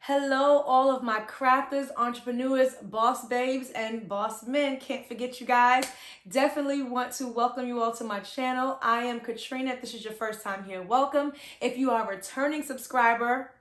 Hello, all of my crafters, entrepreneurs, boss babes, and boss men. Can't forget you guys. Definitely want to welcome you all to my channel. I am Katrina. If this is your first time here, welcome. If you are a returning subscriber,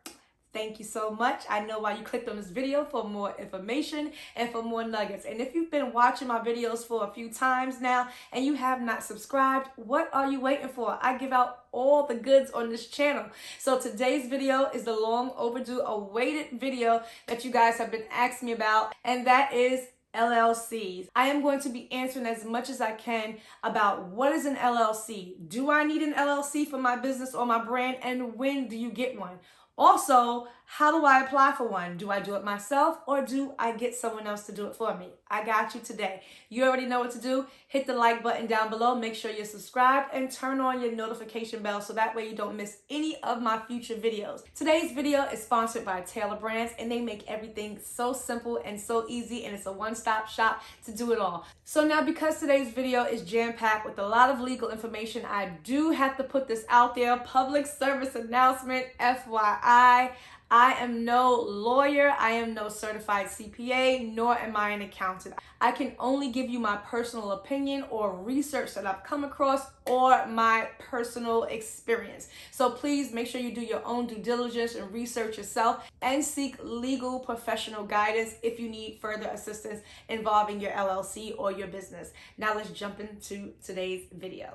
thank you so much. I know why you clicked on this video, for more information and for more nuggets. And if you've been watching my videos for a few times now and you have not subscribed, what are you waiting for? I give out all the goods on this channel. So today's video is the long overdue awaited video that you guys have been asking me about, and that is LLCs. I am going to be answering as much as I can about what is an LLC. Do I need an LLC for my business or my brand, and when do you get one? Also, how do I apply for one? Do I do it myself or do I get someone else to do it for me? I got you today. You already know what to do. Hit the like button down below. Make sure you're subscribed and turn on your notification bell so that way you don't miss any of my future videos. Today's video is sponsored by Taylor Brands, and they make everything so simple and so easy, and it's a one-stop shop to do it all. So now, because today's video is jam-packed with a lot of legal information, I do have to put this out there. Public service announcement, FYI. I am no lawyer, I am no certified CPA, nor am I an accountant. I can only give you my personal opinion or research that I've come across or my personal experience. So please make sure you do your own due diligence and research yourself and seek legal professional guidance if you need further assistance involving your LLC or your business. Now let's jump into today's video.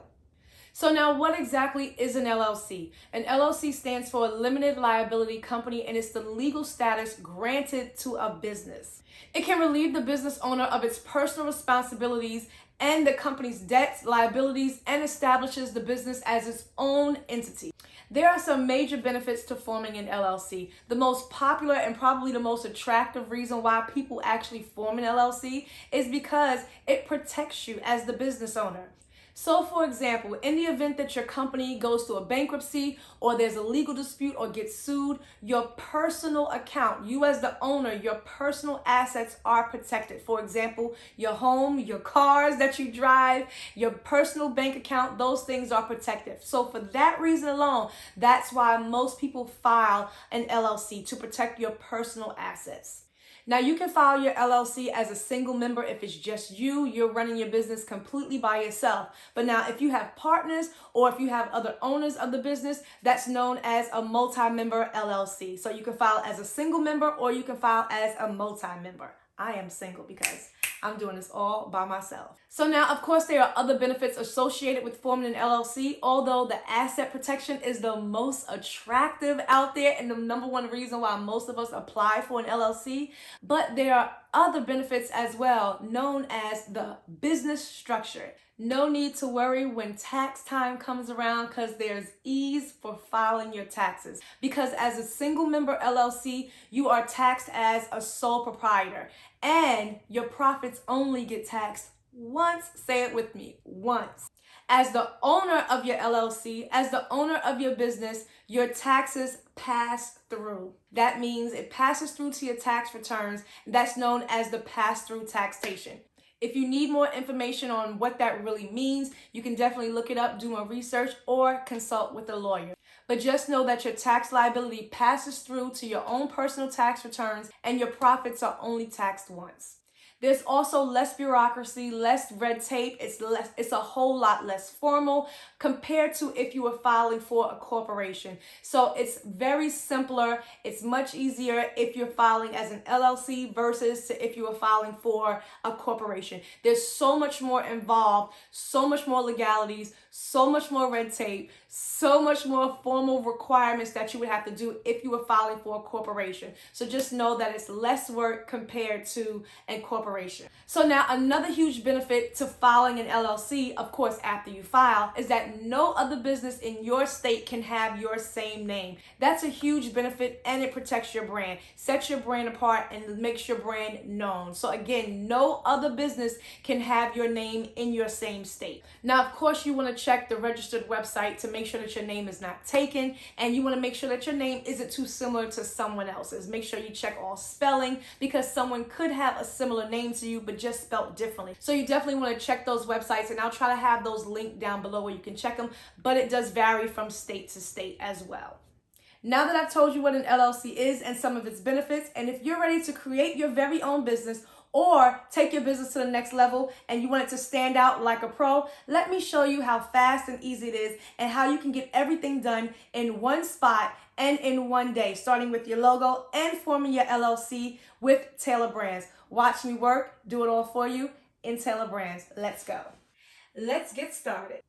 So now, what exactly is an LLC? An LLC stands for a limited liability company, and it's the legal status granted to a business. It can relieve the business owner of its personal responsibilities and the company's debts, liabilities, and establishes the business as its own entity. There are some major benefits to forming an LLC. The most popular and probably the most attractive reason why people actually form an LLC is because it protects you as the business owner. So for example, in the event that your company goes through a bankruptcy or there's a legal dispute or gets sued, your personal account, you as the owner, your personal assets are protected. For example, your home, your cars that you drive, your personal bank account, those things are protected. So for that reason alone, that's why most people file an LLC, to protect your personal assets. Now, you can file your LLC as a single member if it's just you, you're running your business completely by yourself. But now, if you have partners or if you have other owners of the business, that's known as a multi-member LLC. So you can file as a single member or you can file as a multi-member. I am single because I'm doing this all by myself. So now, of course, there are other benefits associated with forming an LLC, although the asset protection is the most attractive out there and the number one reason why most of us apply for an LLC. But there are other benefits as well, known as the business structure. No need to worry when tax time comes around because there's ease for filing your taxes. Because as a single member LLC, you are taxed as a sole proprietor, and your profits only get taxed once. Say it with me, once. As the owner of your LLC, as the owner of your business, your taxes pass through. That means it passes through to your tax returns. That's known as the pass-through taxation. If you need more information on what that really means, you can definitely look it up, do more research, or consult with a lawyer. But just know that your tax liability passes through to your own personal tax returns, and your profits are only taxed once. There's also less bureaucracy, less red tape. It's a whole lot less formal compared to if you were filing for a corporation. So it's very simpler. It's much easier if you're filing as an LLC versus if you were filing for a corporation. There's so much more involved, so much more legalities, so much more red tape, so much more formal requirements that you would have to do if you were filing for a corporation. So just know that it's less work compared to a corporation. So now, another huge benefit to filing an LLC, of course, after you file, is that no other business in your state can have your same name. That's a huge benefit, and it protects your brand, sets your brand apart, and makes your brand known. So again, no other business can have your name in your same state. Now, of course, you want to check the registered website to make sure that your name is not taken, and you want to make sure that your name isn't too similar to someone else's. Make sure you check all spelling, because someone could have a similar name to you but just spelled differently. So you definitely want to check those websites, and I'll try to have those linked down below where you can check them, but it does vary from state to state as well. Now that I've told you what an LLC is and some of its benefits, and if you're ready to create your very own business or take your business to the next level and you want it to stand out like a pro, let me show you how fast and easy it is and how you can get everything done in one spot and in one day, starting with your logo and forming your LLC with Taylor Brands. Watch me work, do it all for you in Taylor Brands. Let's go. Let's get started.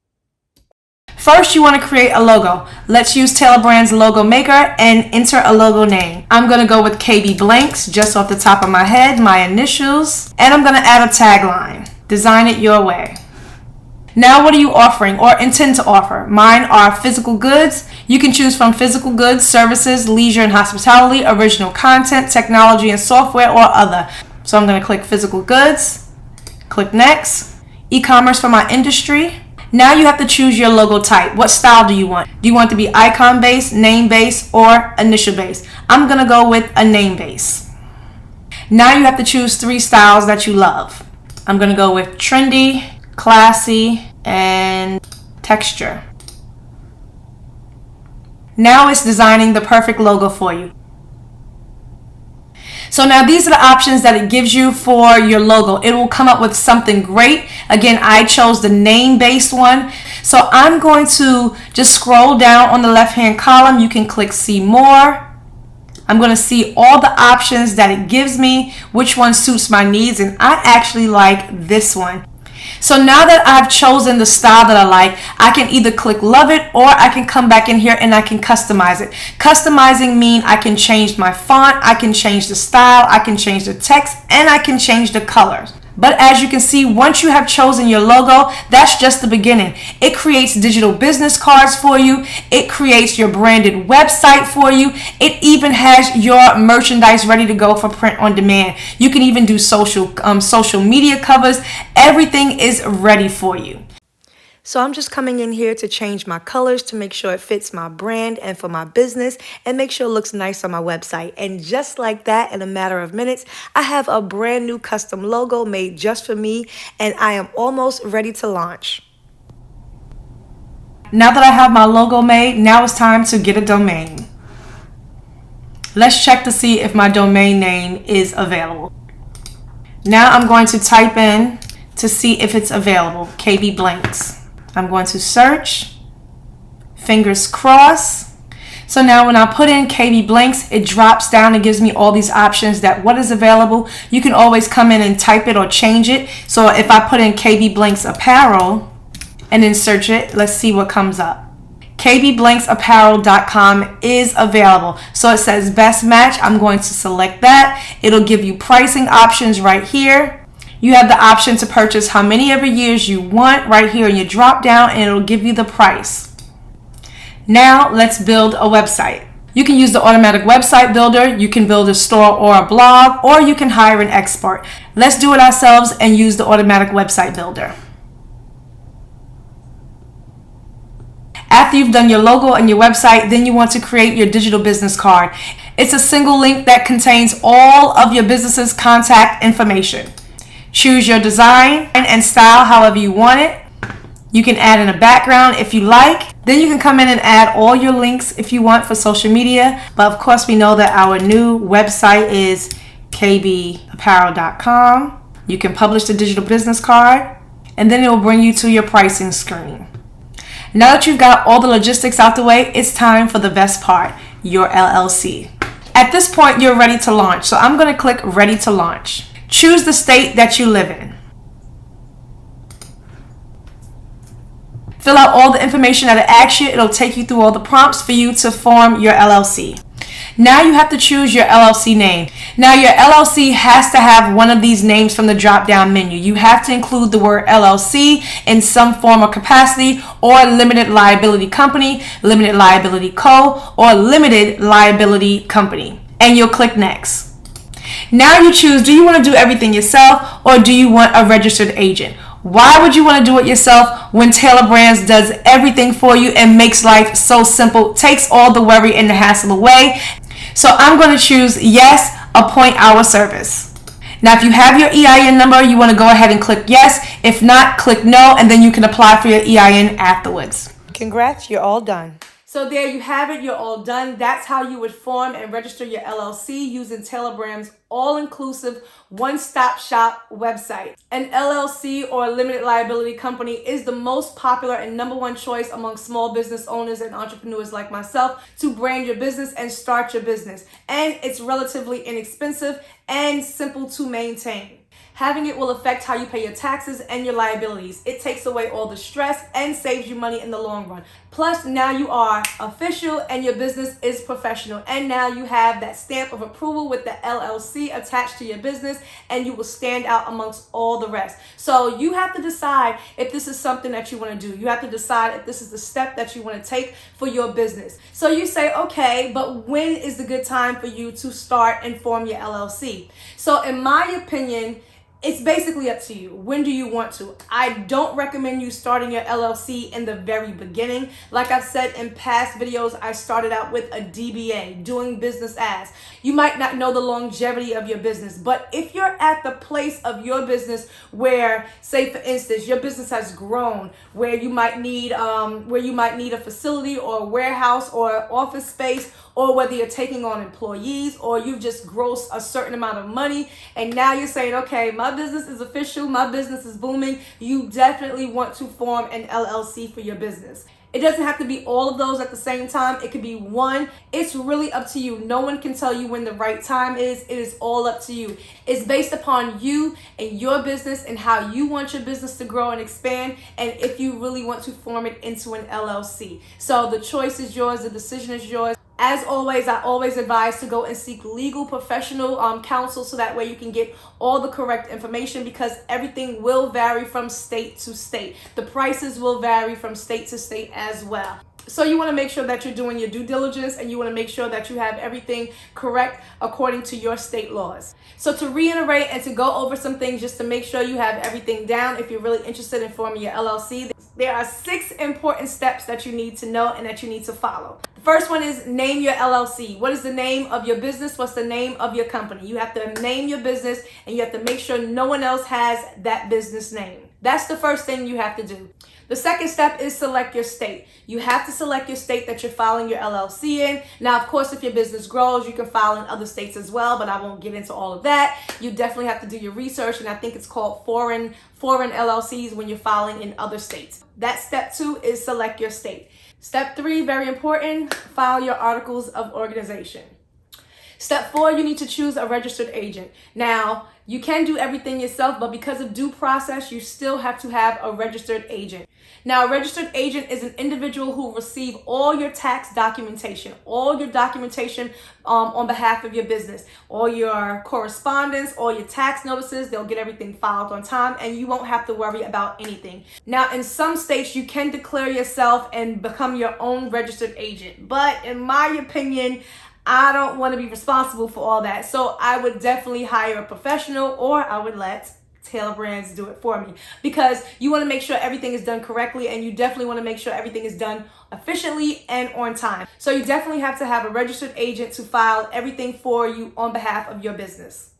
First, you want to create a logo. Let's use Taylor Brands Logo Maker and enter a logo name. I'm going to go with KB Blanks, just off the top of my head, my initials, and I'm going to add a tagline. Design it your way. Now, what are you offering or intend to offer? Mine are physical goods. You can choose from physical goods, services, leisure and hospitality, original content, technology and software, or other. So I'm going to click physical goods, click next. E-commerce for my industry. Now you have to choose your logo type. What style do you want? Do you want it to be icon based, name based, or initial based? I'm going to go with a name base. Now you have to choose 3 styles that you love. I'm going to go with trendy, classy, and texture. Now it's designing the perfect logo for you. So now these are the options that it gives you for your logo. It will come up with something great. Again, I chose the name-based one. So I'm going to just scroll down on the left-hand column. You can click see more. I'm going to see all the options that it gives me, which one suits my needs, and I actually like this one. So now that I've chosen the style that I like, I can either click love it or I can come back in here and I can customize it. Customizing means I can change my font, I can change the style, I can change the text, and I can change the colors. But as you can see, once you have chosen your logo, that's just the beginning. It creates digital business cards for you. It creates your branded website for you. It even has your merchandise ready to go for print on demand. You can even do social media covers. Everything is ready for you. So I'm just coming in here to change my colors to make sure it fits my brand and for my business and make sure it looks nice on my website. And just like that, in a matter of minutes, I have a brand new custom logo made just for me and I am almost ready to launch. Now that I have my logo made, now it's time to get a domain. Let's check to see if my domain name is available. Now I'm going to type in to see if it's available, KB Blanks. I'm going to search, fingers crossed. So now when I put in KB Blanks, it drops down and gives me all these options that what is available. You can always come in and type it or change it. So if I put in KB Blanks Apparel and then search it, let's see what comes up. kbblanksapparel.com is available. So it says best match. I'm going to select that. It'll give you pricing options right here. You have the option to purchase how many ever years you want right here in your drop down and it'll give you the price. Now let's build a website. You can use the automatic website builder, you can build a store or a blog, or you can hire an expert. Let's do it ourselves and use the automatic website builder. After you've done your logo and your website, then you want to create your digital business card. It's a single link that contains all of your business's contact information. Choose your design and style however you want it. You can add in a background if you like. Then you can come in and add all your links if you want for social media. But of course, we know that our new website is kbapparel.com. You can publish the digital business card and then it will bring you to your pricing screen. Now that you've got all the logistics out the way, it's time for the best part, your LLC. At this point, you're ready to launch. So I'm going to click ready to launch. Choose the state that you live in. Fill out all the information that it asks you. It'll take you through all the prompts for you to form your LLC. Now you have to choose your LLC name. Now your LLC has to have one of these names from the drop-down menu. You have to include the word LLC in some form or capacity, or limited liability company, limited liability co, or limited liability company. And you'll click next. Now you choose, do you want to do everything yourself or do you want a registered agent? Why would you want to do it yourself when Taylor Brands does everything for you and makes life so simple, takes all the worry and the hassle away? So I'm going to choose yes, appoint our service. Now if you have your EIN number, you want to go ahead and click yes. If not, click no, and then you can apply for your EIN afterwards. Congrats, you're all done. So there you have it. You're all done. That's how you would form and register your LLC using Taylor Brand's all-inclusive one-stop shop website. An LLC, or limited liability company, is the most popular and number one choice among small business owners and entrepreneurs like myself to brand your business and start your business. And it's relatively inexpensive and simple to maintain. Having it will affect how you pay your taxes and your liabilities. It takes away all the stress and saves you money in the long run. Plus, now you are official and your business is professional. And now you have that stamp of approval with the LLC attached to your business, and you will stand out amongst all the rest. So you have to decide if this is something that you want to do. You have to decide if this is the step that you want to take for your business. So you say, okay, but when is the good time for you to start and form your LLC? So in my opinion, it's basically up to you. When do you want to? I don't recommend you starting your LLC in the very beginning. Like I've said in past videos, I started out with a DBA, doing business as. You might not know the longevity of your business, but if you're at the place of your business where, say for instance, your business has grown, where you might need a facility or a warehouse or office space, or whether you're taking on employees or you've just grossed a certain amount of money and now you're saying, okay, my business is official, my business is booming, you definitely want to form an LLC for your business. It doesn't have to be all of those at the same time. It could be one. It's really up to you. No one can tell you when the right time is. It is all up to you. It's based upon you and your business and how you want your business to grow and expand, and if you really want to form it into an LLC. So the choice is yours. The decision is yours. As always, I always advise to go and seek legal professional counsel so that way you can get all the correct information, because everything will vary from state to state. The prices will vary from state to state as well. So you want to make sure that you're doing your due diligence, and you want to make sure that you have everything correct according to your state laws. So to reiterate and to go over some things just to make sure you have everything down, if you're really interested in forming your LLC, there are 6 important steps that you need to know and that you need to follow. The first one is name your LLC. What is the name of your business? What's the name of your company? You have to name your business, and you have to make sure no one else has that business name. That's the first thing you have to do. The second step is select your state. You have to select your state that you're filing your LLC in. Now, of course, if your business grows, you can file in other states as well, but I won't get into all of that. You definitely have to do your research, and I think it's called foreign LLCs when you're filing in other states. That's step 2, is select your state. Step 3, very important, file your articles of organization. Step 4, you need to choose a registered agent. Now, you can do everything yourself, but because of due process, you still have to have a registered agent. Now, a registered agent is an individual who will receive all your tax documentation, all your documentation on behalf of your business, all your correspondence, all your tax notices. They'll get everything filed on time, and you won't have to worry about anything. Now, in some states, you can declare yourself and become your own registered agent, but in my opinion, I don't want to be responsible for all that. So I would definitely hire a professional, or I would let Taylor Brands do it for me, because you want to make sure everything is done correctly, and you definitely want to make sure everything is done efficiently and on time. So you definitely have to have a registered agent to file everything for you on behalf of your business.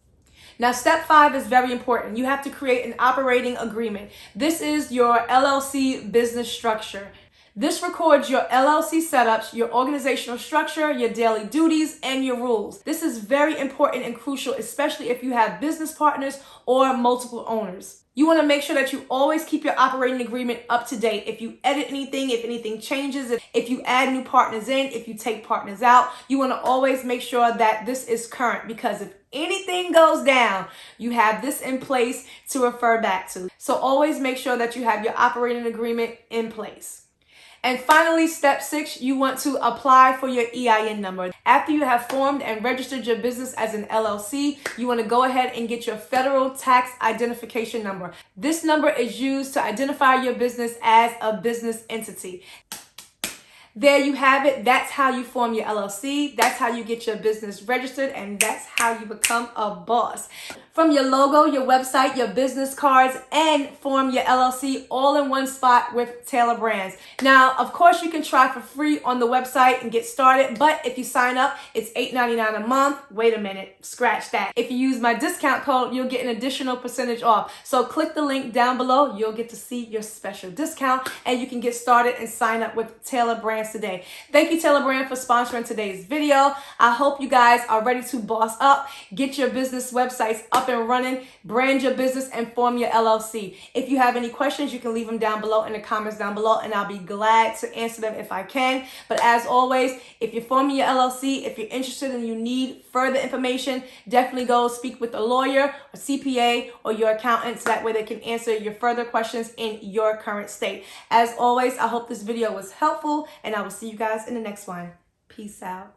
Now, step 5 is very important. You have to create an operating agreement. This is your LLC business structure. This records your LLC setups, your organizational structure, your daily duties, and your rules. This is very important and crucial, especially if you have business partners or multiple owners. You want to make sure that you always keep your operating agreement up to date. If you edit anything, if anything changes, if you add new partners in, if you take partners out, you want to always make sure that this is current, because if anything goes down, you have this in place to refer back to. So always make sure that you have your operating agreement in place. And finally, step 6, you want to apply for your EIN number. After you have formed and registered your business as an LLC, you want to go ahead and get your federal tax identification number. This number is used to identify your business as a business entity. There you have it. That's how you form your LLC. That's how you get your business registered, and that's how you become a boss. From your logo, your website, your business cards, and form your LLC all in one spot with Taylor Brands. Now, of course, you can try for free on the website and get started, but if you sign up, it's $8.99 a month. Wait a minute, scratch that. If you use my discount code, you'll get an additional percentage off. So click the link down below. You'll get to see your special discount, and you can get started and sign up with Taylor Brands brands today. Thank you, Taylor Brand, for sponsoring today's video. I hope you guys are ready to boss up, get your business websites up and running, brand your business, and form your LLC. If you have any questions, you can leave them down below in the comments down below, and I'll be glad to answer them if I can. But as always, if you're forming your LLC, if you're interested and you need further information, definitely go speak with a lawyer, a CPA, or your accountant, so that way they can answer your further questions in your current state. As always, I hope this video was helpful, and I will see you guys in the next one. Peace out.